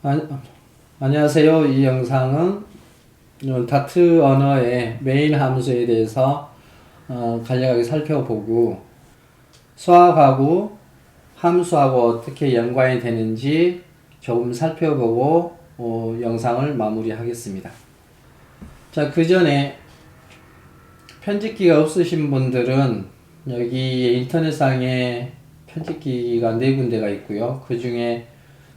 아, 안녕하세요. 이 영상은 다트 언어의 메인 함수에 대해서 간략하게 살펴보고 수학하고 함수하고 어떻게 연관이 되는지 조금 살펴보고 영상을 마무리하겠습니다. 자, 그 전에 편집기가 없으신 분들은 여기 인터넷상에 편집기가 4군데가 있고요. 그 중에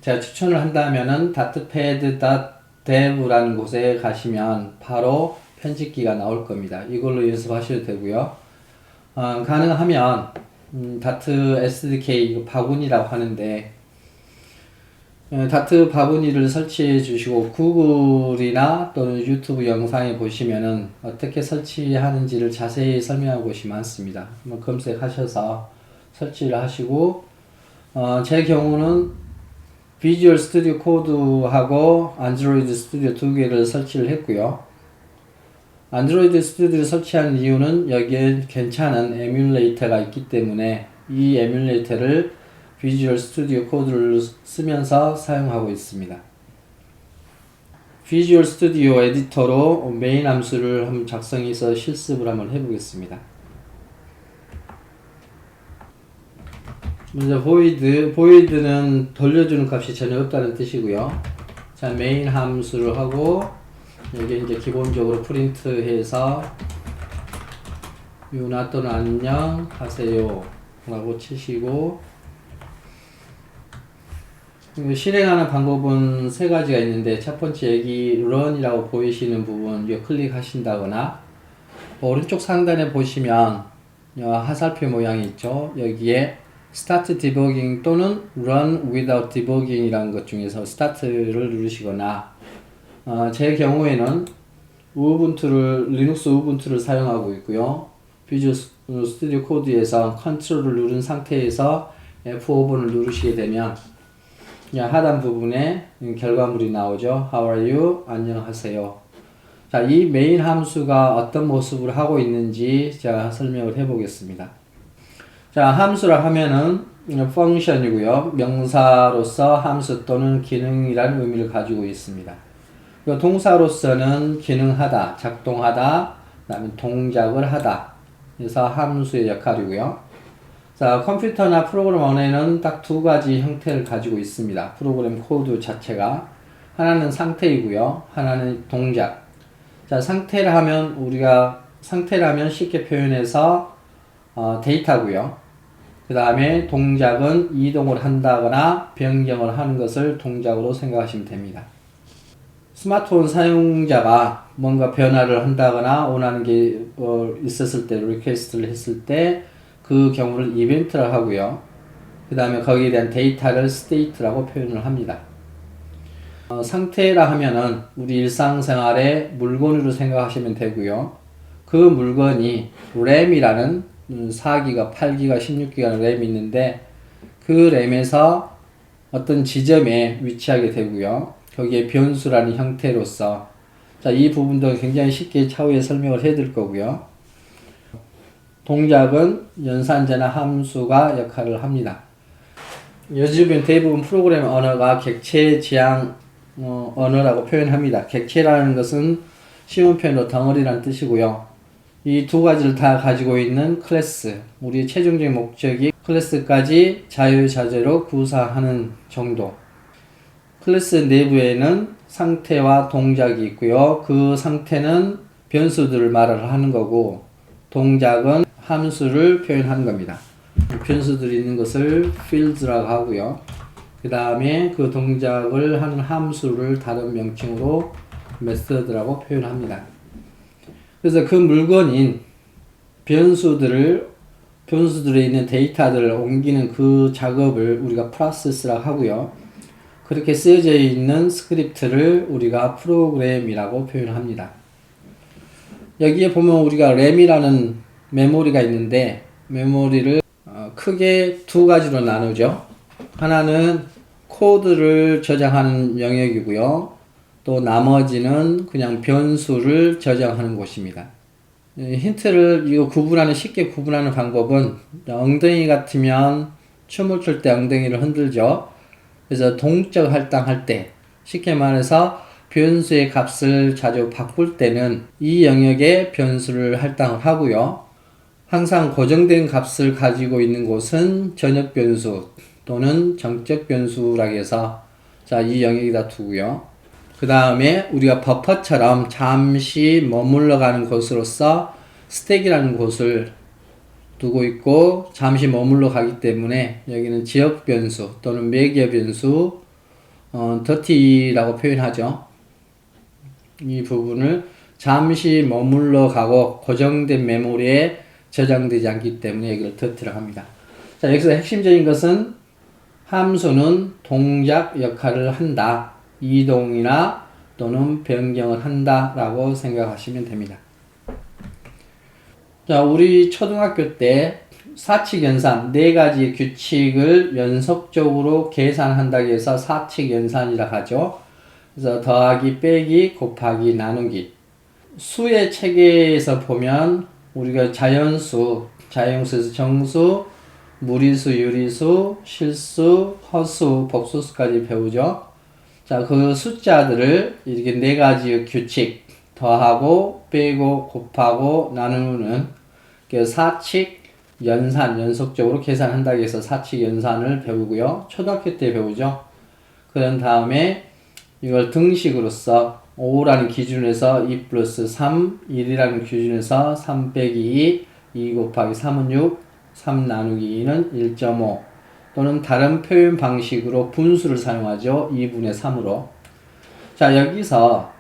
제가 추천을 한다면은 datapad.dev라는 곳에 가시면 바로 편집기가 나올 겁니다. 이걸로 연습하셔도 되고요. 가능하면 다트 SDK 바구니라고 하는데 다트 바구니를 설치해 주시고 구글이나 또는 유튜브 영상에 보시면은 어떻게 설치하는지를 자세히 설명한 곳이 많습니다. 한번 검색하셔서 설치를 하시고 제 경우는 비주얼 스튜디오 코드하고 안드로이드 스튜디오 두 개를 설치를 했고요. 안드로이드 스튜디오를 설치한 이유는 여기에 괜찮은 에뮬레이터가 있기 때문에 이 에뮬레이터를 비주얼 스튜디오 코드를 쓰면서 사용하고 있습니다. 비주얼 스튜디오 에디터로 메인 함수를 한번 작성해서 실습을 한번 해보겠습니다. 먼저 void는 돌려주는 값이 전혀 없다는 뜻이고요. 자, 메인 함수를 하고 여기 이제 기본적으로 프린트해서 유나 또는 안녕 하세요 라고 치시고, 실행하는 방법은 세 가지가 있는데, 첫 번째 여기 run이라고 보이시는 부분 이 클릭하신다거나, 오른쪽 상단에 보시면 화살표 모양이 있죠. 여기에 Start Debugging 또는 Run Without Debugging 이라는 것 중에서 Start를 누르시거나, 제 경우에는 리눅스 우분투를 사용하고 있고요. 비주얼 스튜디오 코드에서 컨트롤을 누른 상태에서 F5번을 누르시게 되면 하단 부분에 결과물이 나오죠. How are you? 안녕하세요. 자, 이 메인 함수가 어떤 모습을 하고 있는지 제가 설명을 해 보겠습니다. 자, 함수라 하면은 펑션이고요. 명사로서 함수 또는 기능이라는 의미를 가지고 있습니다. 동사로서는 기능하다, 작동하다, 그다음에 동작을 하다. 그래서 함수의 역할이고요. 자, 컴퓨터나 프로그램 언어에는 딱 두 가지 형태를 가지고 있습니다. 프로그램 코드 자체가 하나는 상태이고요. 하나는 동작. 자, 상태라면 쉽게 표현해서 데이터고요. 그 다음에 동작은 이동을 한다거나 변경을 하는 것을 동작으로 생각하시면 됩니다. 스마트폰 사용자가 뭔가 변화를 한다거나 원하는 게 있었을 때, 리퀘스트를 했을 때 그 경우를 이벤트라고 하고요. 그 다음에 거기에 대한 데이터를 state라고 표현을 합니다. 상태라 하면은 우리 일상생활의 물건으로 생각하시면 되고요. 그 물건이 램이라는 4기가, 8기가, 16기가 램이 있는데 그 램에서 어떤 지점에 위치하게 되고요. 거기에 변수라는 형태로서, 자, 이 부분도 굉장히 쉽게 차후에 설명을 해드릴 거고요. 동작은 연산자나 함수가 역할을 합니다. 요즘엔 대부분 프로그램 언어가 객체 지향 언어라고 표현합니다. 객체라는 것은 쉬운 표현으로 덩어리라는 뜻이고요. 이 두 가지를 다 가지고 있는 클래스, 우리의 최종적인 목적이 클래스까지 자유자재로 구사하는 정도. 클래스 내부에는 상태와 동작이 있고요. 그 상태는 변수들을 말을 하는 거고, 동작은 함수를 표현하는 겁니다. 변수들이 있는 것을 fields라고 하고요. 그 다음에 그 동작을 하는 함수를 다른 명칭으로 method라고 표현합니다. 그래서 그 물건인 변수들에 있는 데이터들을 옮기는 그 작업을 우리가 process라고 하고요. 그렇게 쓰여져 있는 스크립트를 우리가 프로그램이라고 표현합니다. 여기에 보면 우리가 램이라는 메모리가 있는데, 메모리를 크게 두 가지로 나누죠. 하나는 코드를 저장하는 영역이고요. 또 나머지는 그냥 변수를 저장하는 곳입니다. 힌트를 쉽게 구분하는 방법은, 엉덩이 같으면 춤을 출 때 엉덩이를 흔들죠. 그래서 동적 할당할 때 쉽게 말해서 변수의 값을 자주 바꿀 때는 이 영역에 변수를 할당을 하고요. 항상 고정된 값을 가지고 있는 곳은 전역 변수 또는 정적 변수라고 해서 자, 이 영역에다 두고요. 그 다음에 우리가 버퍼처럼 잠시 머물러 가는 곳으로서 스택이라는 곳을 두고 있고 잠시 머물러 가기 때문에 여기는 지역 변수 또는 매개 변수 더티라고 표현하죠. 이 부분을 잠시 머물러 가고 고정된 메모리에 저장되지 않기 때문에 여기를 더티라고 합니다. 자, 여기서 핵심적인 것은 함수는 동작 역할을 한다. 이동이나 또는 변경을 한다 라고 생각하시면 됩니다. 자, 우리 초등학교 때 사칙연산 4가지 규칙을 연속적으로 계산한다고 해서 사칙연산이라 하죠. 그래서 더하기, 빼기, 곱하기, 나누기. 수의 체계에서 보면 우리가 자연수에서 정수, 무리수, 유리수, 실수, 허수, 복수수까지 배우죠. 자, 그 숫자들을 이렇게 4가지 규칙, 더하고, 빼고, 곱하고, 나누는 사칙, 연산, 연속적으로 계산한다고 해서 사칙, 연산을 배우고요. 초등학교 때 배우죠. 그런 다음에 이걸 등식으로서 5라는 기준에서 2 플러스 3, 1이라는 기준에서 3 빼기 2, 2 곱하기 3은 6, 3 나누기 2는 1.5 또는 다른 표현 방식으로 분수를 사용하죠. 2분의 3으로. 자, 여기서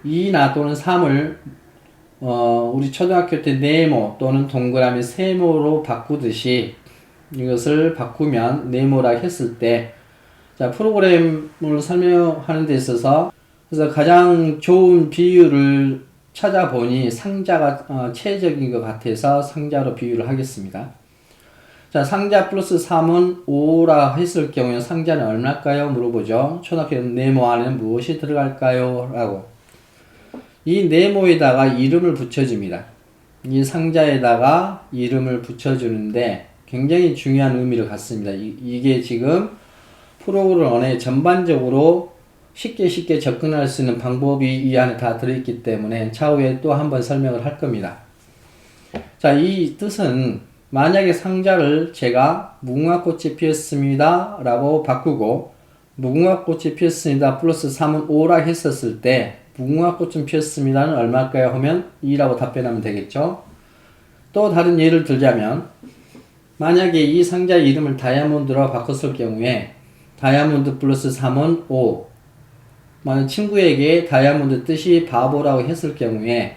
2나 또는 3을 우리 초등학교 때 네모 또는 동그라미 세모로 바꾸듯이 이것을 바꾸면 네모라 했을 때 자, 프로그램을 설명하는 데 있어서 그래서 가장 좋은 비율을 찾아보니 상자가 최적인 것 같아서 상자로 비유를 하겠습니다. 자, 상자 플러스 3은 5라 했을 경우에 상자는 얼마일까요? 물어보죠. 초등학교 네모 안에는 무엇이 들어갈까요? 라고. 이 네모에다가 이름을 붙여줍니다. 이 상자에다가 이름을 붙여주는데 굉장히 중요한 의미를 갖습니다. 이게 지금 프로그램 안에 전반적으로 쉽게 접근할 수 있는 방법이 이 안에 다 들어있기 때문에 차후에 또 한번 설명을 할 겁니다. 자, 이 뜻은 만약에 상자를 제가 무궁화꽃이 피었습니다 라고 바꾸고 무궁화꽃이 피었습니다 플러스 3은 5라 했었을 때 무궁화꽃은 피었습니다는 얼마일까요? 하면 2라고 답변하면 되겠죠. 또 다른 예를 들자면 만약에 이 상자 이름을 다이아몬드로 바꿨을 경우에 다이아몬드 플러스 3은 5 만약 친구에게 다이아몬드 뜻이 바보라고 했을 경우에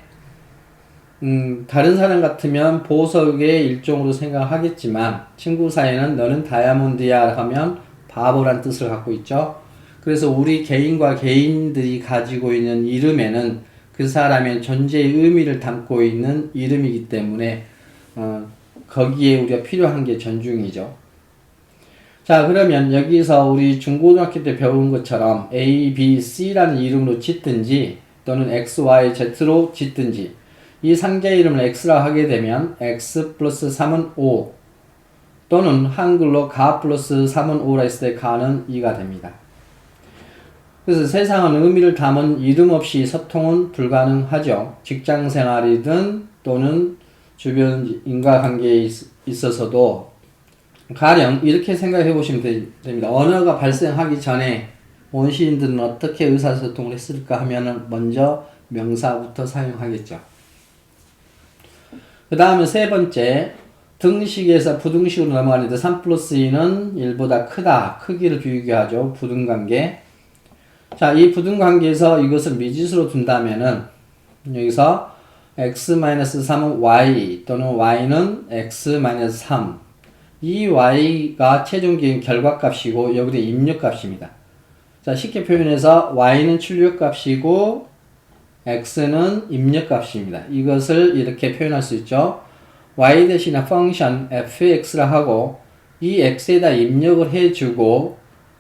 다른 사람 같으면 보석의 일종으로 생각하겠지만 친구 사이에는 너는 다이아몬드야 하면 바보란 뜻을 갖고 있죠. 그래서 우리 개인과 개인들이 가지고 있는 이름에는 그 사람의 존재의 의미를 담고 있는 이름이기 때문에 거기에 우리가 필요한 게 존중이죠. 자, 그러면 여기서 우리 중고등학교 때 배운 것처럼 A, B, C라는 이름으로 짓든지 또는 X, Y, Z로 짓든지 이 상자 이름을 X라 하게 되면 X 플러스 3은 5 또는 한글로 가 플러스 3은 5라 했을 때 가는 2가 됩니다. 그래서 세상은 의미를 담은 이름 없이 소통은 불가능하죠. 직장 생활이든 또는 주변 인과관계에 있어서도 가령 이렇게 생각해 보시면 됩니다. 언어가 발생하기 전에 원시인들은 어떻게 의사소통을 했을까 하면은 먼저 명사부터 사용하겠죠. 그 다음에 세 번째, 등식에서 부등식으로 넘어가는데 3 플러스 2는 1보다 크다. 크기를 비교하죠. 부등관계. 자, 이 부등관계에서 이것을 미지수로 둔다면은 여기서 x-3은 y 또는 y는 x-3 이 y가 최종적인 결과값이고 여기는 입력값입니다. 자, 쉽게 표현해서 y는 출력값이고 x는 입력값입니다. 이것을 이렇게 표현할 수 있죠. y 대신에 펑션 fx라 하고 이 x에다 입력을 해주고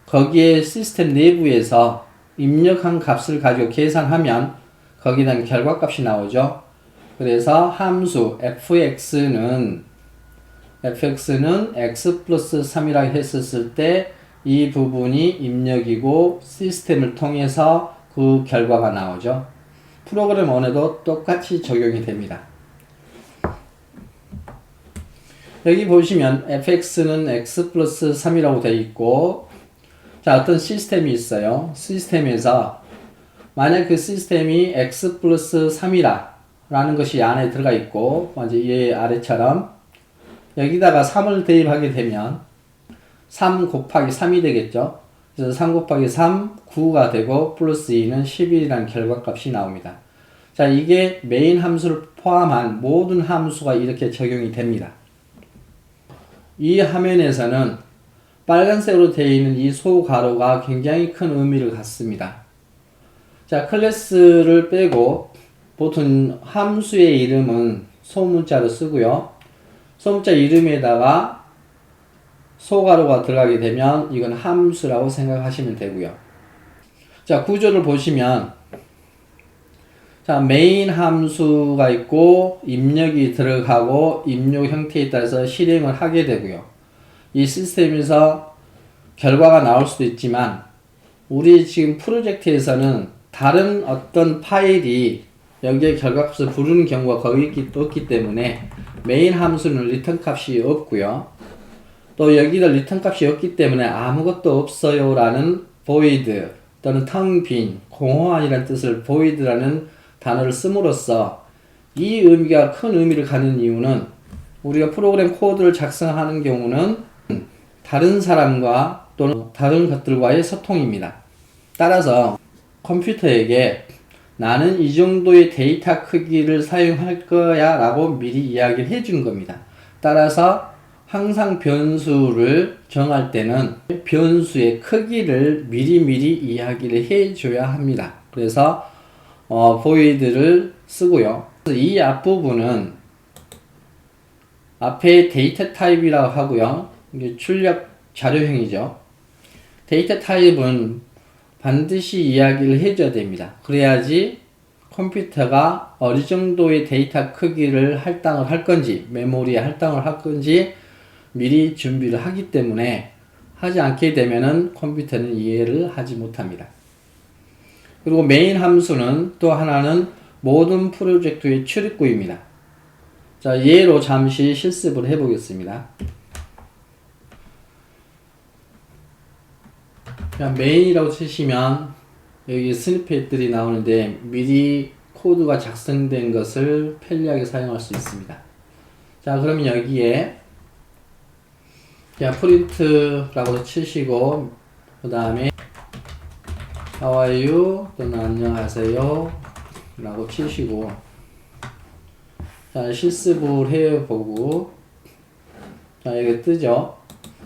거기에 시스템 내부에서 입력한 값을 가지고 계산하면 거기에 대한 결과값이 나오죠. 그래서 함수 fx는 x 플러스 3이라고 했었을 때 이 부분이 입력이고 시스템을 통해서 그 결과가 나오죠. 프로그램 원에도 똑같이 적용이 됩니다. 여기 보시면 fx는 x 플러스 3이라고 되어 있고, 자, 어떤 시스템이 있어요. 시스템에서 만약 그 시스템이 x 플러스 3이라 라는 것이 안에 들어가 있고, 먼저 이 아래처럼 여기다가 3을 대입하게 되면 3 곱하기 3이 되겠죠. 그래서 3 곱하기 3, 9가 되고 플러스 2는 11이라는 결과값이 나옵니다. 자, 이게 메인 함수를 포함한 모든 함수가 이렇게 적용이 됩니다. 이 화면에서는 빨간색으로 되어 있는 이 소괄호가 굉장히 큰 의미를 갖습니다. 자, 클래스를 빼고 보통 함수의 이름은 소문자로 쓰고요. 소문자 이름에다가 소괄호가 들어가게 되면 이건 함수라고 생각하시면 되고요. 자, 구조를 보시면 자, 메인 함수가 있고 입력이 들어가고 입력 형태에 따라서 실행을 하게 되고요. 이 시스템에서 결과가 나올 수도 있지만 우리 지금 프로젝트에서는 다른 어떤 파일이 여기에 결과값을 부르는 경우가 거의 없기 때문에 메인 함수는 리턴 값이 없고요. 또 여기다 리턴 값이 없기 때문에 아무것도 없어요 라는 void 또는 텅 빈, 공허한이라는 뜻을 void라는 단어를 씀으로써 이 의미가 큰 의미를 갖는 이유는 우리가 프로그램 코드를 작성하는 경우는 다른 사람과 또는 다른 것들과의 소통입니다. 따라서 컴퓨터에게 나는 이 정도의 데이터 크기를 사용할 거야 라고 미리 이야기를 해준 겁니다. 따라서 항상 변수를 정할 때는 변수의 크기를 미리미리 이야기를 해줘야 합니다. 그래서 void를 쓰고요. 이 앞부분은 앞에 데이터 타입이라고 하고요. 이게 출력 자료형이죠. 데이터 타입은 반드시 이야기를 해줘야 됩니다. 그래야지 컴퓨터가 어느 정도의 데이터 크기를 할당을 할 건지, 메모리에 할당을 할 건지 미리 준비를 하기 때문에 하지 않게 되면은 컴퓨터는 이해를 하지 못합니다. 그리고 메인 함수는 또 하나는 모든 프로젝트의 출입구입니다. 자, 예로 잠시 실습을 해보겠습니다. 그냥 메인이라고 치시면 여기 스니펫들이 나오는데 미리 코드가 작성된 것을 편리하게 사용할 수 있습니다. 자, 그러면 여기에 그냥 프린트라고 치시고 그 다음에 How are you? 또는 안녕하세요 라고 치시고 자, 실습을 해보고 자, 여기 뜨죠.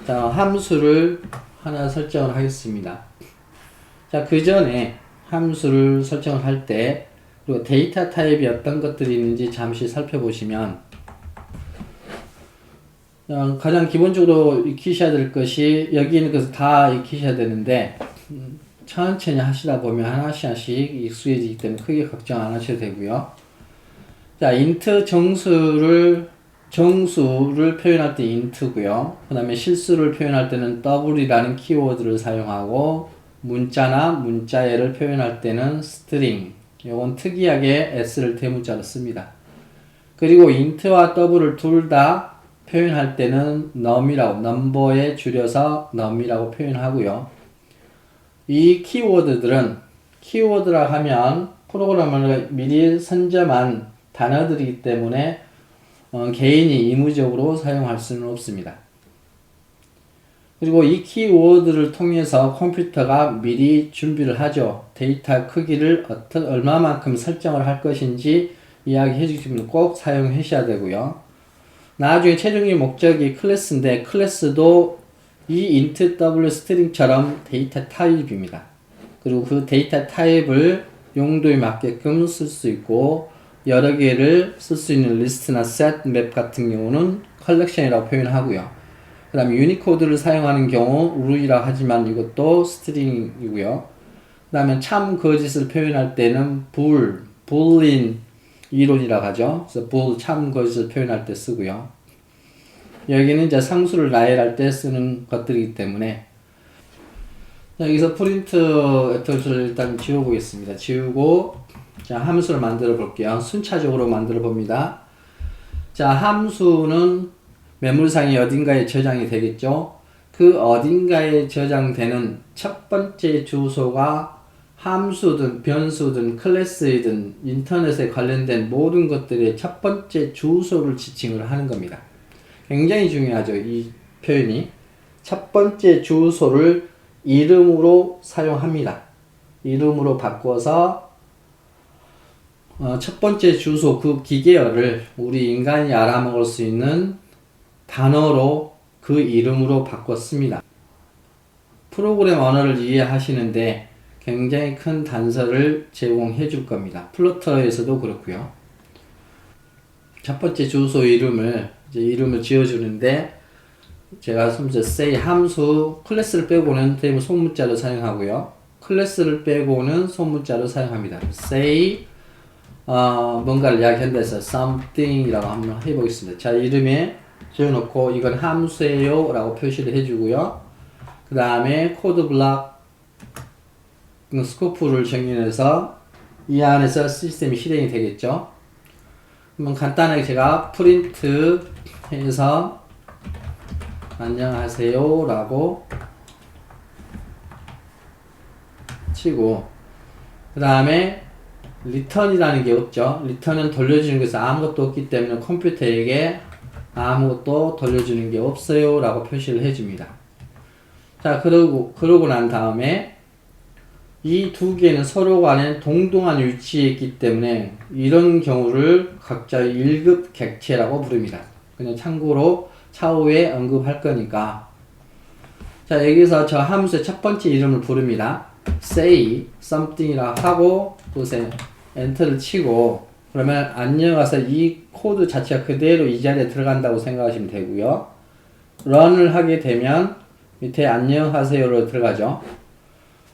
자, 함수를 하나 설정을 하겠습니다. 자, 그 전에 함수를 설정을 할 때 그리고 데이터 타입이 어떤 것들이 있는지 잠시 살펴보시면 가장 기본적으로 익히셔야 될 것이 여기 있는 것을 다 익히셔야 되는데 천천히 하시다 보면 하나씩 익숙해지기 때문에 크게 걱정 안 하셔도 되고요. 자, int 정수를 표현할 때 int고요. 그 다음에 실수를 표현할 때는 w라는 키워드를 사용하고 문자나 문자애를 표현할 때는 string, 요건 특이하게 s를 대문자로 씁니다. 그리고 int와 w를 둘 다 표현할 때는 num이라고, number에 줄여서 num이라고 표현하고요. 이 키워드들은 키워드라 하면 프로그래머가 미리 선점한 단어들이기 때문에 개인이 의무적으로 사용할 수는 없습니다. 그리고 이 키워드를 통해서 컴퓨터가 미리 준비를 하죠. 데이터 크기를 얼마만큼 설정을 할 것인지 이야기해 주시면 꼭 사용하셔야 되고요. 나중에 최종의 목적이 클래스인데 클래스도 이 int w string처럼 데이터 타입입니다. 그리고 그 데이터 타입을 용도에 맞게끔 쓸 수 있고 여러 개를 쓸 수 있는 리스트나 set, 맵 같은 경우는 컬렉션이라고 표현하고요. 그 다음에 유니코드를 사용하는 경우 u이라고 하지만 이것도 스트링이고요. 그 다음에 참 거짓을 표현할 때는 boolean 이론이라고 하죠. 그래서 bool 참 거짓을 표현할 때 쓰고요. 여기는 이제 상수를 나열할 때 쓰는 것들이기 때문에 자, 여기서 프린트 애터리를 일단 지워보겠습니다. 지우고, 자, 함수를 만들어 볼게요. 순차적으로 만들어 봅니다. 자, 함수는 메모리상에 어딘가에 저장이 되겠죠? 그 어딘가에 저장되는 첫 번째 주소가 함수든 변수든 클래스이든 인터넷에 관련된 모든 것들의 첫 번째 주소를 지칭을 하는 겁니다. 굉장히 중요하죠. 이 표현이. 첫 번째 주소를 이름으로 사용합니다. 이름으로 바꿔서 첫 번째 주소 그 기계어를 우리 인간이 알아먹을 수 있는 단어로 그 이름으로 바꿨습니다. 프로그램 언어를 이해하시는데 굉장히 큰 단서를 제공해 줄 겁니다. 플러터에서도 그렇고요. 첫 번째 주소 이름을 지어주는데 제가 먼저 say 함수 클래스를 빼고는 대부분 소문자로 사용하고요. 클래스를 빼고는 소문자로 사용합니다. say 뭔가를 이야기한다 해서 something이라고 한번 해보겠습니다. 자, 이름에 지어놓고 이건 함수예요 라고 표시를 해주고요. 그 다음에 코드 블록 스코프를 정의해서 이 안에서 시스템이 실행이 되겠죠. 그러면 간단하게 제가 프린트 해서 안녕하세요 라고 치고 그 다음에 return이라는 게 없죠. return은 돌려주는 것은 아무것도 없기 때문에 컴퓨터에게 아무것도 돌려주는 게 없어요 라고 표시를 해줍니다. 자, 그러고 난 다음에 이 두 개는 서로 간에 동등한 위치에 있기 때문에 이런 경우를 각자 1급 객체라고 부릅니다. 그냥 참고로 차후에 언급할 거니까. 자, 여기서 저 함수의 첫 번째 이름을 부릅니다. say something이라고 하고 그것에 엔터를 치고 그러면 안녕하세요 이 코드 자체가 그대로 이 자리에 들어간다고 생각하시면 되고요. run을 하게 되면 밑에 안녕하세요로 들어가죠.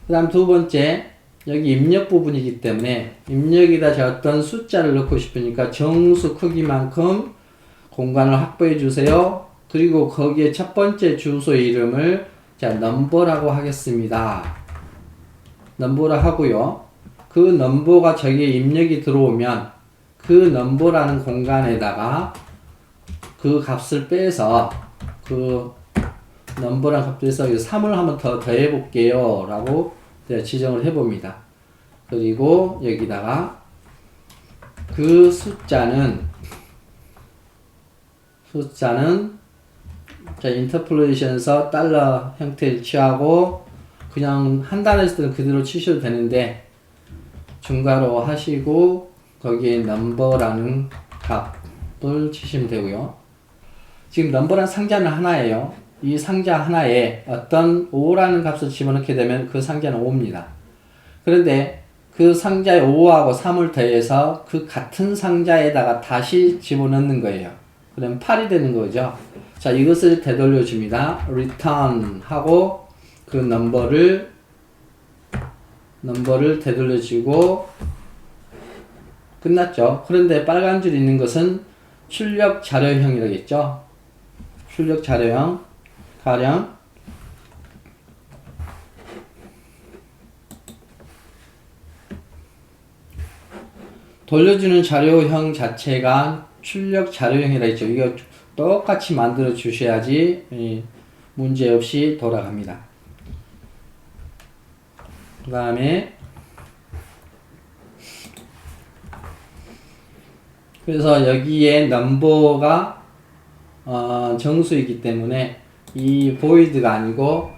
그 다음 두 번째 여기 입력 부분이기 때문에 입력에다 제가 어떤 숫자를 넣고 싶으니까 정수 크기만큼 공간을 확보해 주세요. 그리고 거기에 첫 번째 주소 이름을 자 넘버라고 하겠습니다. 넘버라 하고요. 그 넘버가 저기에 입력이 들어오면 그 넘버라는 공간에다가 그 값을 빼서 그 넘버라는 값을 빼서 3을 한번 더 더해 볼게요 라고 지정을 해 봅니다. 그리고 여기다가 그 숫자는 자 인터폴레이션에서 달러 형태를 취하고 그냥 한 단어였을 때는 그대로 치셔도 되는데 중괄호 하시고 거기에 넘버라는 값을 치시면 되고요. 지금 넘버란 상자는 하나예요. 이 상자 하나에 어떤 5라는 값을 집어넣게 되면 그 상자는 5입니다. 그런데 그 상자에 5하고 3을 더해서 그 같은 상자에다가 다시 집어넣는 거예요. 그러면 8이 되는 거죠. 자, 이것을 되돌려 줍니다. return 하고 그 넘버를 되돌려 주고 끝났죠. 그런데 빨간 줄이 있는 것은 출력 자료형이라겠죠. 출력 자료형 가령 돌려주는 자료형 자체가 출력 자료형이라 했죠. 이거 똑같이 만들어 주셔야지 문제없이 돌아갑니다. 그 다음에 그래서 여기에 넘버가 정수이기 때문에 이 void가 아니고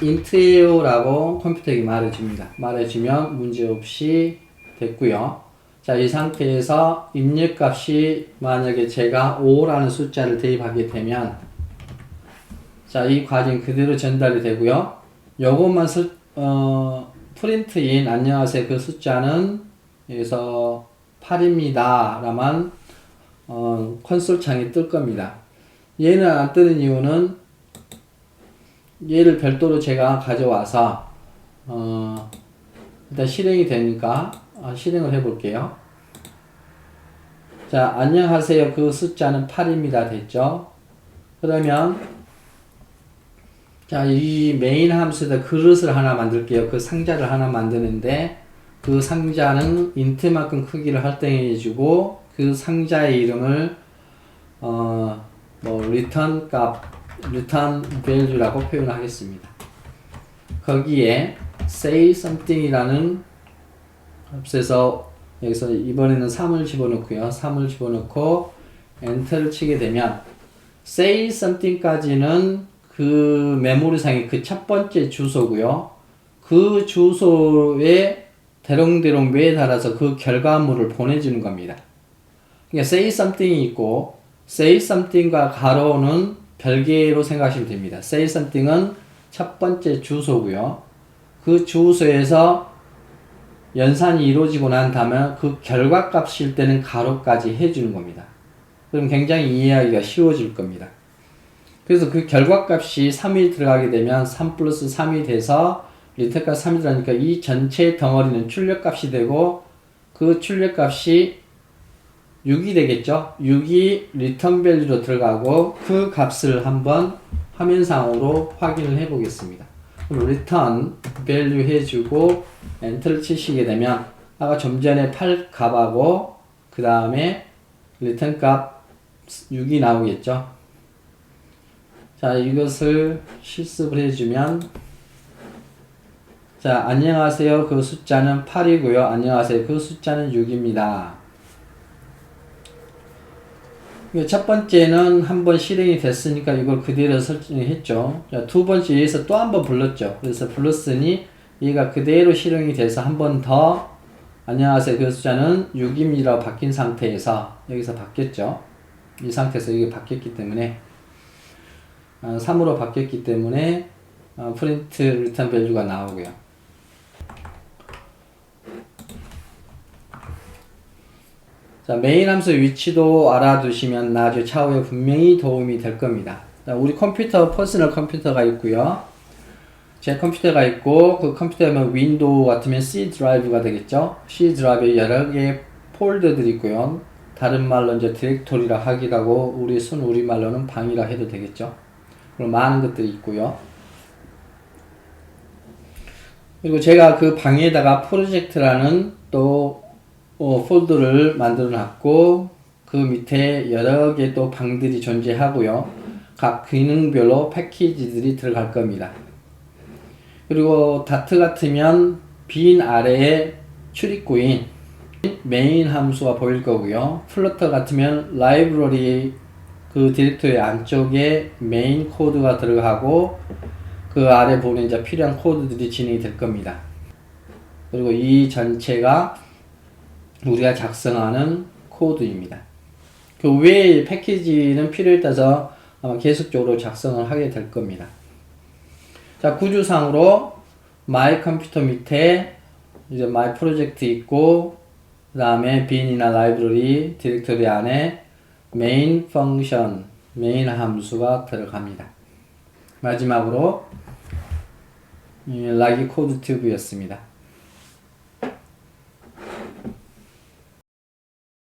int예요 라고 컴퓨터에게 말해줍니다. 말해주면 문제없이 됐고요. 자, 이 상태에서 입력값이 만약에 제가 5라는 숫자를 대입하게 되면 자, 이 과정 그대로 전달이 되고요. 요것만 프린트인 안녕하세요 그 숫자는 여기서 8입니다 라만 콘솔 창이 뜰 겁니다. 얘는 안 뜨는 이유는 얘를 별도로 제가 가져와서 일단 실행이 되니까 실행을 해 볼게요. 자, 안녕하세요 그 숫자는 8입니다 됐죠. 그러면 자, 이 메인 함수에다 그릇을 하나 만들게요. 그 상자를 하나 만드는데 그 상자는 인트만큼 크기를 할당해주고 그 상자의 이름을 return 값, return value라고 표현하겠습니다. 거기에 say something이라는 값에서 여기서 이번에는 3을 집어넣고요. 3을 집어넣고 엔터를 치게 되면 say something까지는 그 메모리상의 그 첫 번째 주소고요. 그 주소에 대롱대롱 매달아서 그 결과물을 보내주는 겁니다. 그러니까 say something이 있고 say something과 가로는 별개로 생각하시면 됩니다. say something은 첫 번째 주소고요. 그 주소에서 연산이 이루어지고 난 다음에 그 결과값일 때는 가로까지 해주는 겁니다. 그럼 굉장히 이해하기가 쉬워질 겁니다. 그래서 그 결과값이 3이 들어가게 되면 3 플러스 3이 돼서 리턴값 3이 들어가니까 이 전체 덩어리는 출력값이 되고 그 출력값이 6이 되겠죠. 6이 리턴 밸류로 들어가고 그 값을 한번 화면상으로 확인을 해 보겠습니다. 그럼 리턴 밸류 해주고 엔터를 치시게 되면 아까 좀 전에 8 값하고 그 다음에 리턴 값 6이 나오겠죠. 자, 이것을 실습을 해주면 자, 안녕하세요. 그 숫자는 8이고요. 안녕하세요. 그 숫자는 6입니다. 첫 번째는 한번 실행이 됐으니까 이걸 그대로 설정했죠. 자, 두 번째 얘에서 또 한번 불렀죠. 그래서 불렀으니 얘가 그대로 실행이 돼서 한 번 더 안녕하세요. 그 숫자는 6입니다라고 바뀐 상태에서 여기서 바뀌었죠. 이 상태에서 이게 바뀌었기 때문에 3으로 바뀌었기 때문에 프린트 리턴 밸류가 나오고요. 자, 메인 함수의 위치도 알아두시면 나중에 차후에 분명히 도움이 될 겁니다. 자, 우리 컴퓨터, 퍼스널 컴퓨터가 있고요. 제 컴퓨터가 있고 그 컴퓨터면 윈도우 같으면 C 드라이브가 되겠죠. C 드라이브에 여러 개의 폴더들이 있고요. 다른 말로 이제 디렉토리라 하기도 하고 우리 우리말로는 방이라 해도 되겠죠. 그리고 많은 것들이 있고요. 그리고 제가 그 방에다가 프로젝트라는 또 폴더를 만들어 놨고 그 밑에 여러 개 또 방들이 존재하고요. 각 기능별로 패키지들이 들어갈 겁니다. 그리고 다트 같으면 빈 아래에 출입구인 메인 함수가 보일 거고요. 플러터 같으면 라이브러리 그 디렉토리 안쪽에 메인 코드가 들어가고 그 아래 보면 이제 필요한 코드들이 진행이 될 겁니다. 그리고 이 전체가 우리가 작성하는 코드입니다. 그 외의 패키지는 필요에 따라서 아마 계속적으로 작성을 하게 될 겁니다. 자, 구조상으로 마이 컴퓨터 밑에 이제 마이 프로젝트 있고 그 다음에 빈이나 라이브러리 디렉토리 안에 메인 펑션, 메인 함수가 들어갑니다. 마지막으로 라기 코드 튜브였습니다.